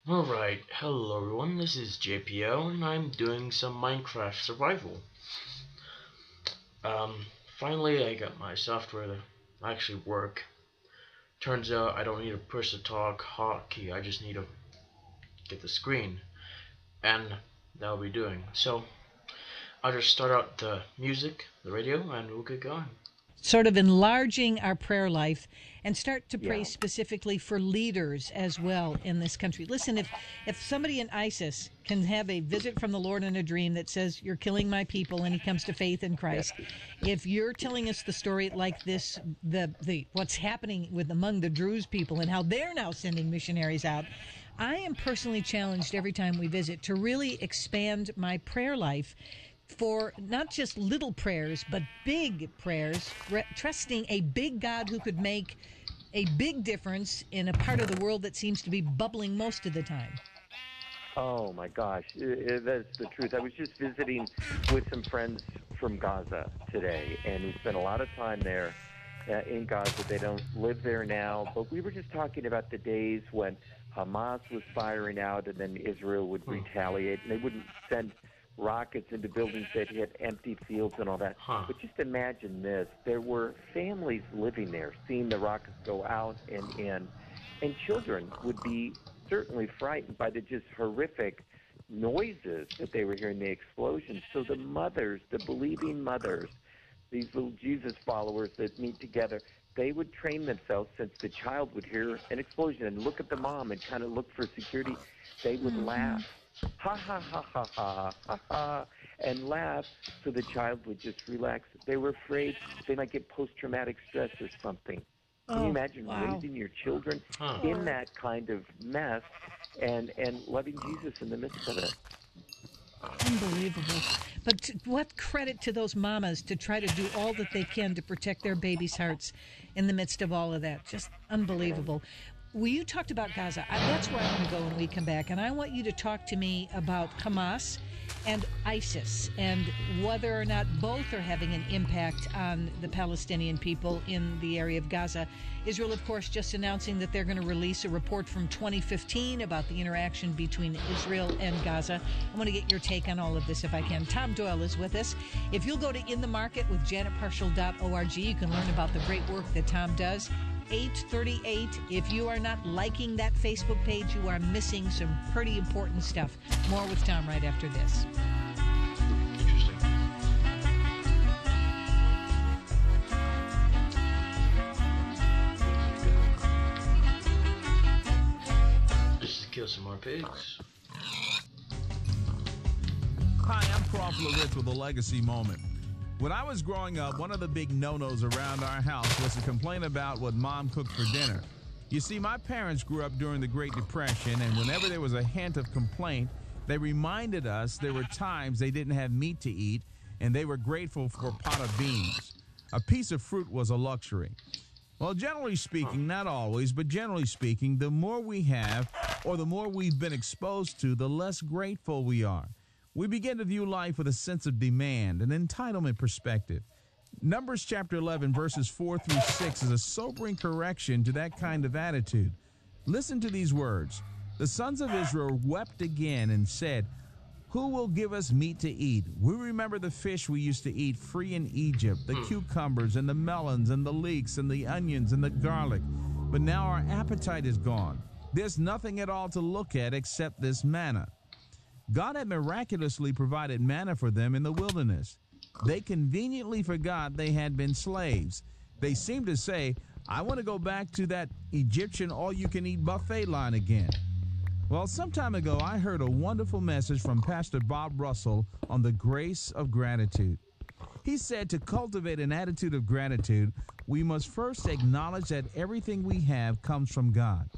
Alright, hello everyone, this is JPO and I'm doing some Minecraft survival. Finally I got my software to actually work. Turns out I don't need to push the talk hotkey, I just need to get the screen. And that'll be doing. So, I'll just start out the music, the radio, and we'll get going. Sort of enlarging our prayer life and start to pray Yeah. specifically for leaders as well in this country. Listen, if somebody in ISIS can have a visit from the Lord in a dream that says you're killing my people and he comes to faith in Christ, if you're telling us the story like this, the what's happening with among the Druze people and how they're now sending missionaries out, I am personally challenged every time we visit to really expand my prayer life for not just little prayers, but big prayers, trusting a big God who could make a big difference in a part of the world that seems to be bubbling most of the time. Oh my gosh, that's the truth. I was just visiting with some friends from Gaza today, and we spent a lot of time there in Gaza. They don't live there now, but we were just talking about the days when Hamas was firing out and then Israel would retaliate, and they wouldn't send rockets into buildings that hit empty fields and all that. But just imagine this. There were families living there, seeing the rockets go out and in, and children would be certainly frightened by the just horrific noises that they were hearing, the explosions. So the mothers, the believing mothers, these little Jesus followers that meet together, they would train themselves since the child would hear an explosion and look at the mom and kind of look for security. They would laugh. Ha, ha, ha, ha, ha, ha, ha, and laugh so the child would just relax. They were afraid they might get post-traumatic stress or something. Can you imagine raising your children in that kind of mess and loving Jesus in the midst of it? Unbelievable. But what credit to those mamas to try to do all that they can to protect their babies' hearts in the midst of all of that. Just unbelievable. Well, you talked about Gaza. That's where I want to go when we come back. And I want you to talk to me about Hamas and ISIS and whether or not both are having an impact on the Palestinian people in the area of Gaza. Israel, of course, just announcing that they're going to release a report from 2015 about the interaction between Israel and Gaza. I want to get your take on all of this if I can. Tom Doyle is with us. If you'll go to In the Market with janetparshall.org, you can learn about the great work that Tom does. 8:38. If you are not liking that Facebook page, you are missing some pretty important stuff. More with Tom right after this. Interesting. Just to kill some more pigs. Hi, I'm Crawford Loritz with a legacy moment. When I was growing up, one of the big no-nos around our house was to complain about what Mom cooked for dinner. You see, my parents grew up during the Great Depression, and whenever there was a hint of complaint, they reminded us there were times they didn't have meat to eat, and they were grateful for a pot of beans. A piece of fruit was a luxury. Well, generally speaking, not always, but generally speaking, the more we have, or the more we've been exposed to, the less grateful we are. We begin to view life with a sense of demand, an entitlement perspective. Numbers chapter 11, verses 4 through 6 is a sobering correction to that kind of attitude. Listen to these words. The sons of Israel wept again and said, "Who will give us meat to eat? We remember the fish we used to eat free in Egypt, the cucumbers and the melons and the leeks and the onions and the garlic. But now our appetite is gone. There's nothing at all to look at except this manna." God had miraculously provided manna for them in the wilderness. They conveniently forgot they had been slaves. They seemed to say, "I want to go back to that Egyptian all-you-can-eat buffet line again." Well, some time ago, I heard a wonderful message from Pastor Bob Russell on the grace of gratitude. He said to cultivate an attitude of gratitude, we must first acknowledge that everything we have comes from God.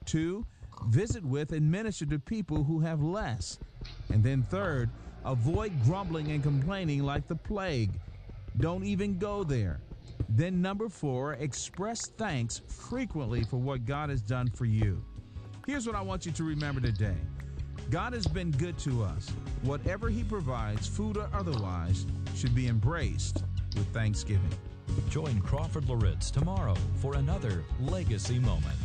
2, visit with and minister to people who have less. And then 3rd, avoid grumbling and complaining like the plague. Don't even go there. Then number 4, express thanks frequently for what God has done for you. Here's what I want you to remember today. God has been good to us. Whatever He provides, food or otherwise, should be embraced with thanksgiving. Join Crawford Loritz tomorrow for another Legacy Moment.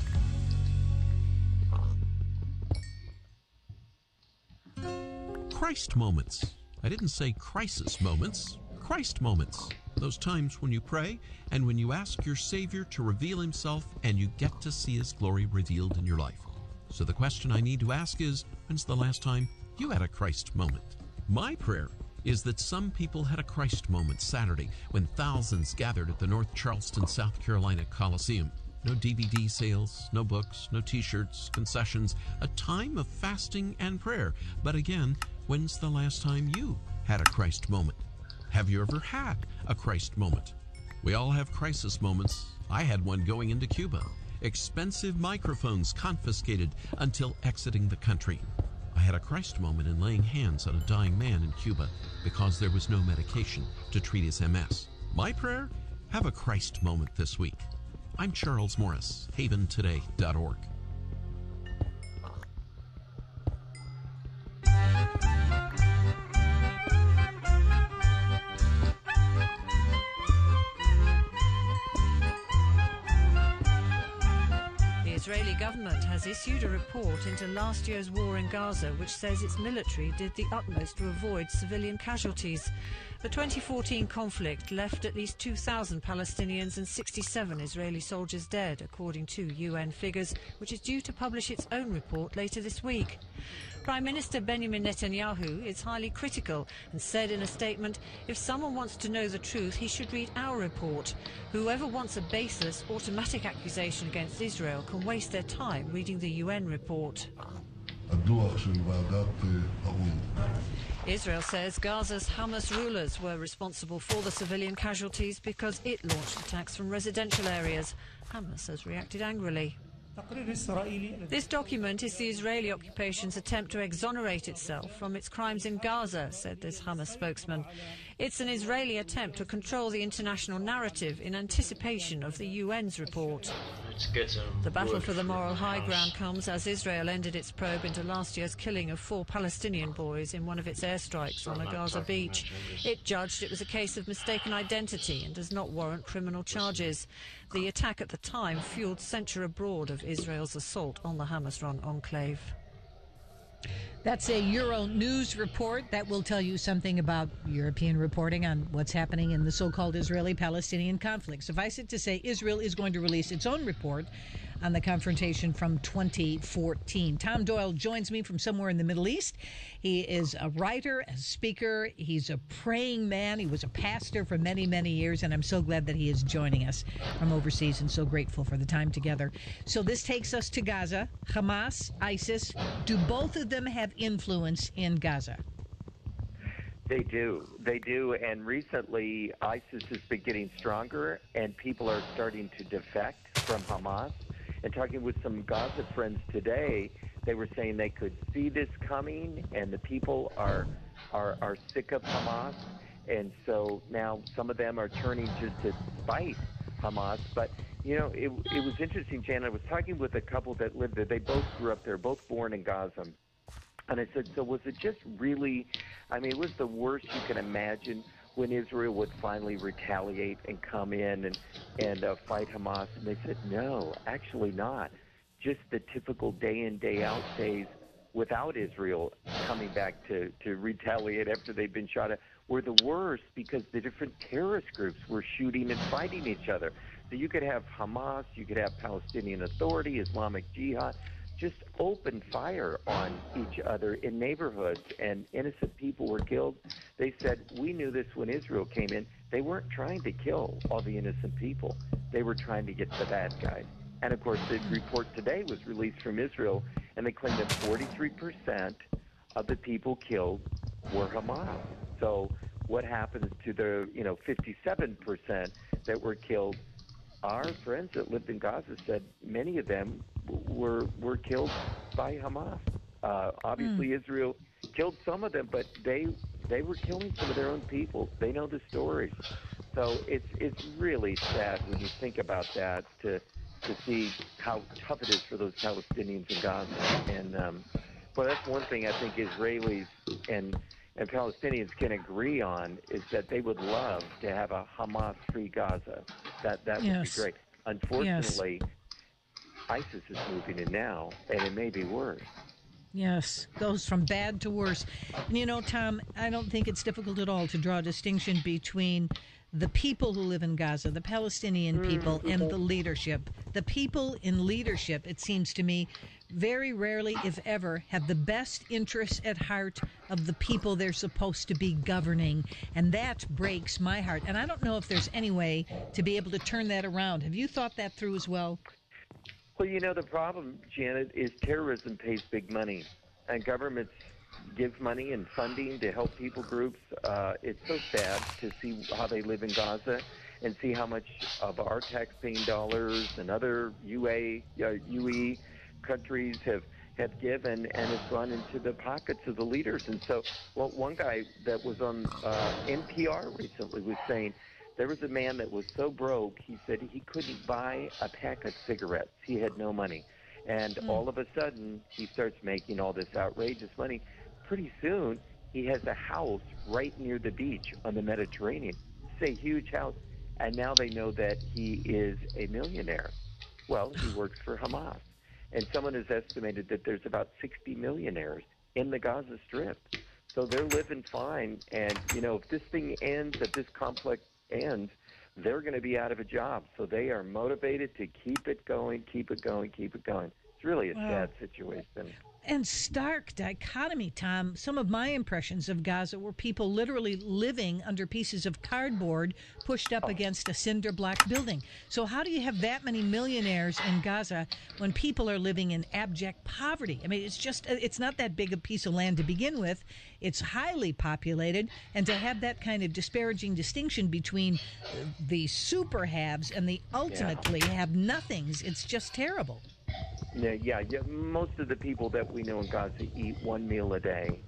Christ moments. I didn't say crisis moments, Christ moments. Those times when you pray and when you ask your Savior to reveal himself and you get to see his glory revealed in your life. So the question I need to ask is, when's the last time you had a Christ moment? My prayer is that some people had a Christ moment Saturday when thousands gathered at the North Charleston, South Carolina Coliseum. No DVD sales, no books, no t-shirts, concessions, a time of fasting and prayer. But again, when's the last time you had a Christ moment? Have you ever had a Christ moment? We all have crisis moments. I had one going into Cuba. Expensive microphones confiscated until exiting the country. I had a Christ moment in laying hands on a dying man in Cuba because there was no medication to treat his MS. My prayer? Have a Christ moment this week. I'm Charles Morris, haventoday.org. The Israeli government has issued a report into last year's war in Gaza, which says its military did the utmost to avoid civilian casualties. The 2014 conflict left at least 2,000 Palestinians and 67 Israeli soldiers dead, according to UN figures, which is due to publish its own report later this week. Prime Minister Benjamin Netanyahu is highly critical and said in a statement, if someone wants to know the truth, he should read our report. Whoever wants a baseless, automatic accusation against Israel can waste their time reading the UN report. Israel says Gaza's Hamas rulers were responsible for the civilian casualties because it launched attacks from residential areas. Hamas has reacted angrily. This document is the Israeli occupation's attempt to exonerate itself from its crimes in Gaza, said this Hamas spokesman. It's an Israeli attempt to control the international narrative in anticipation of the UN's report. The battle for the moral high ground comes as Israel ended its probe into last year's killing of 4 Palestinian boys in one of its airstrikes on a Gaza beach. It judged it was a case of mistaken identity and does not warrant criminal charges. The attack at the time fueled censure abroad of Israel's assault on the Hamas-run enclave. That's a Euro News report that will tell you something about European reporting on what's happening in the so-called Israeli-Palestinian conflict. Suffice it to say, Israel is going to release its own report on the confrontation from 2014. Tom Doyle joins me from somewhere in the Middle East. He is a writer, a speaker. He's a praying man. He was a pastor for many, many years, and I'm so glad that he is joining us from overseas and so grateful for the time together. So this takes us to Gaza. Hamas, ISIS, do both of them have influence in Gaza? They do. They do. And recently, ISIS has been getting stronger, and people are starting to defect from Hamas. And talking with some Gaza friends today, they were saying they could see this coming, and the people are sick of Hamas. And so now some of them are turning just to spite Hamas. But, you know, it was interesting, Jan. I was talking with a couple that lived there. They both grew up there, both born in Gaza. And I said, so was it just really, I mean, it was the worst you can imagine when Israel would finally retaliate and come in and fight Hamas? And they said, no, actually not. Just the typical day in, day out days without Israel coming back to retaliate after they've been shot at were the worst, because the different terrorist groups were shooting and fighting each other. So you could have Hamas, you could have Palestinian Authority, Islamic Jihad, just open fire on each other in neighborhoods, and innocent people were killed. They said, we knew this when Israel came in. They weren't trying to kill all the innocent people. They were trying to get the bad guys. And, of course, the report today was released from Israel, and they claimed that 43% of the people killed were Hamas. So what happens to the 57% that were killed? Our friends that lived in Gaza said many of them were killed by Hamas. Obviously, Israel killed some of them, but they were killing some of their own people. They know the stories. So it's really sad when you think about that, to see how tough it is for those Palestinians in Gaza. And but that's one thing I think Israelis and Palestinians can agree on, is that they would love to have a Hamas-free Gaza. That would be great. Unfortunately, ISIS is moving in now, and it may be worse. Yes, goes from bad to worse. And you know, Tom, I don't think it's difficult at all to draw a distinction between the people who live in Gaza, the Palestinian people, and the leadership. The people in leadership, it seems to me, very rarely, if ever, have the best interests at heart of the people they're supposed to be governing. And that breaks my heart. And I don't know if there's any way to be able to turn that around. Have you thought that through as well? Well, the problem, Janet, is terrorism pays big money, and governments give money and funding to help people groups. It's so sad to see how they live in Gaza and see how much of our taxpaying dollars and other UE countries have given, and it's gone into the pockets of the leaders. And so, well, one guy that was on NPR recently was saying, there was a man that was so broke, he said he couldn't buy a pack of cigarettes. He had no money. And all of a sudden, he starts making all this outrageous money. Pretty soon, he has a house right near the beach on the Mediterranean. It's a huge house. And now they know that he is a millionaire. Well, he works for Hamas. And someone has estimated that there's about 60 millionaires in the Gaza Strip. So they're living fine. And, if this thing ends, if this conflict ends, they're going to be out of a job. So they are motivated to keep it going, keep it going, keep it going. It's really a sad situation. And stark dichotomy, Tom. Some of my impressions of Gaza were people literally living under pieces of cardboard pushed up against a cinder block building. So how do you have that many millionaires in Gaza when people are living in abject poverty? I mean, it's not that big a piece of land to begin with. It's highly populated. And to have that kind of disparaging distinction between the super haves and the ultimately have-nothings, it's just terrible. Yeah. Most of the people that we know in Gaza eat one meal a day.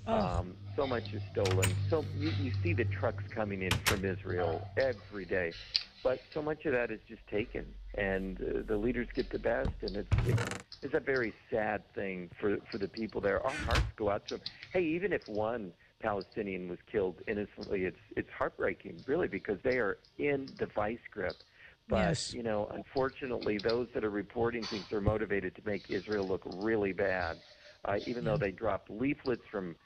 So much is stolen. So you see the trucks coming in from Israel every day, but so much of that is just taken, and the leaders get the best, and it's a very sad thing for the people there. Our hearts go out to them. Hey, even if one Palestinian was killed innocently, it's heartbreaking, really, because they are in the vice grip. But, unfortunately, those that are reporting things are motivated to make Israel look really bad, even though they dropped leaflets from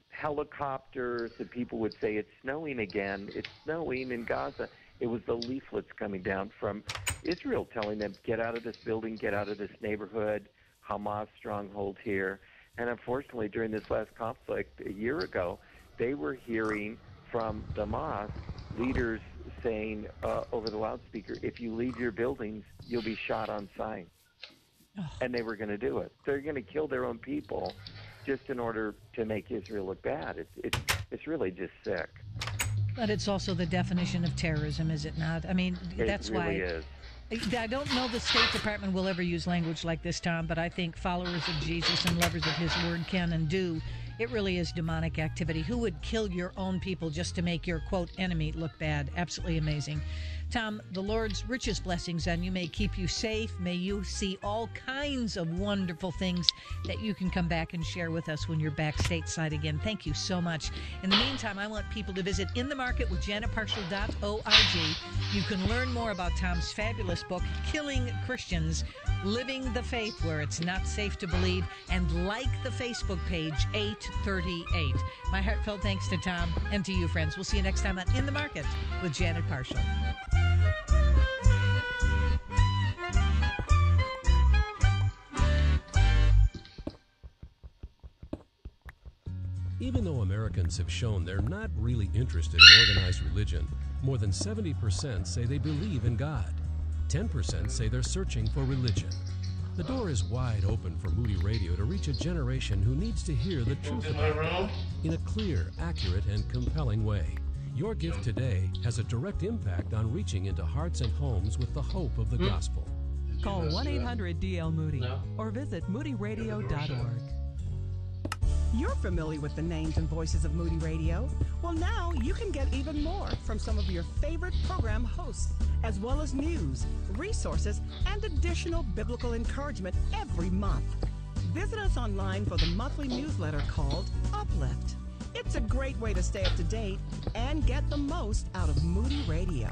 helicopters, and people would say, it's snowing again. It's snowing in Gaza. It was the leaflets coming down from Israel telling them, get out of this building, get out of this neighborhood, Hamas stronghold here. And unfortunately, during this last conflict a year ago, they were hearing from the mosque leaders saying over the loudspeaker, if you leave your buildings, you'll be shot on sight. And they were going to do it. They're going to kill their own people just in order to make Israel look bad. It's really just sick. But it's also the definition of terrorism, is it not? I mean, that's really why. Is. I don't know the State Department will ever use language like this, Tom, but I think followers of Jesus and lovers of his word can and do. It really is demonic activity. Who would kill your own people just to make your, quote, enemy look bad? Absolutely amazing. Tom, the Lord's richest blessings on you. May keep you safe. May you see all kinds of wonderful things that you can come back and share with us when you're back stateside again. Thank you so much. In the meantime, I want people to visit inthemarketwithjanetparshall.org. You can learn more about Tom's fabulous book, Killing Christians, Living the Faith Where It's Not Safe to Believe, and like the Facebook page 838. My heartfelt thanks to Tom and to you, friends. We'll see you next time on In the Market with Janet Parshall. Even though Americans have shown they're not really interested in organized religion, more than 70% say they believe in God. 10% say they're searching for religion. The door is wide open for Moody Radio to reach a generation who needs to hear the truth about God in a clear, accurate, and compelling way. Your gift today has a direct impact on reaching into hearts and homes with the hope of the gospel. Call 1-800-DL-MOODY or visit moodyradio.org. You're familiar with the names and voices of Moody Radio. Well, now you can get even more from some of your favorite program hosts, as well as news, resources, and additional biblical encouragement every month. Visit us online for the monthly newsletter called Uplift. It's a great way to stay up to date and get the most out of Moody Radio.